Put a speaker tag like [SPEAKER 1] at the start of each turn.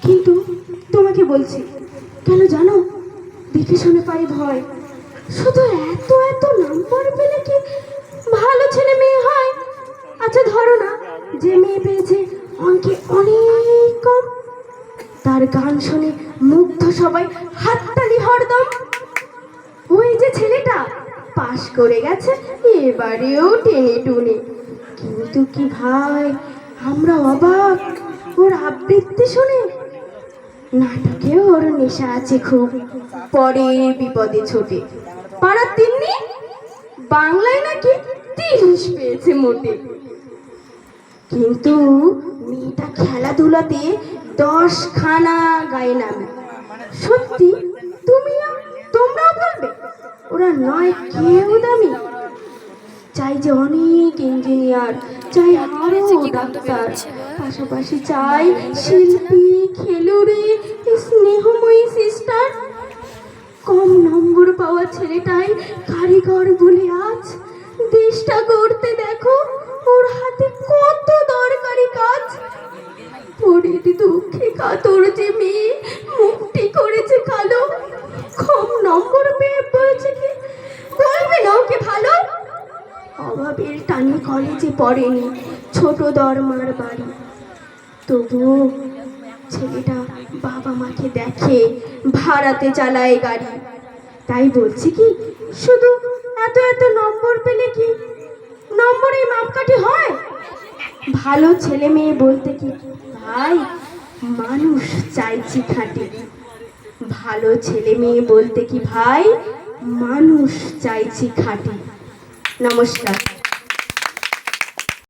[SPEAKER 1] কিন্তু তোমাকে বলছি, কেন জানো? দেখে শুনে পাই ভয়। শুধু এত এত নম্বর পেলে কি ভালো ছেলে মেয়ে হয়? আচ্ছা ধরো না, যে মেয়ে পেয়েছে অঙ্কে অনেক কম, তার গান শুনে মুগ্ধ সবাই, হাততালি হরদম। ওই যে ছেলেটা পাশ করে গেছে এবারেও টেনে টুনে, কিন্তু কি ভাই, আমরা অবাক ওর আবৃত্তি শুনে। নাটকে ওর নেশা আছে খুব, পরে বিপদে ছোটে। পাড়ার তিন্নি বাংলায় নাকি 30 পেয়েছে মোটে। কিন্তু মেয়েটা খেলাধুলাতে 10 খানা গায়ে নামে। সত্যি তোমরাও বলবে ওরা নয় কেউ দামি। চাই যে অনেক ইঞ্জিনিয়ার, চাই আরো ডাক্তার, পাশাপাশি চাই শিল্পী, খেলুড়ে, স্নেহময়ী সিস্টার। কম নম্বর পাওয়া ছেলেটাই কারিগর বলে আজ দেশটা গড়তে দেখো ওর হাতে কত দরকারি কাজ। পরের দুঃখে কাতর যে মেয়ে মুখটি করেছে কালো, কম নম্বর পেয়ে বলছে কি বলবে না ওকে ভালো? অভাবের টানে কলেজে পড়েনি, ছোট দরমার বাড়ি, তবুও ছেলেটা বাবা মাকে দেখে, ভাড়াতে চালায় গাড়ি। তাই বলছি কি, শুধু এত এত নম্বর পেলে কি নম্বরে মাপকাঠি হয়? ভালো ছেলে মেয়ে বলতে কি ভাই, মানুষ চাইছি খাঁটি। ভালো ছেলে মেয়ে বলতে কি ভাই, মানুষ চাইছি খাঁটি। নমস্কার।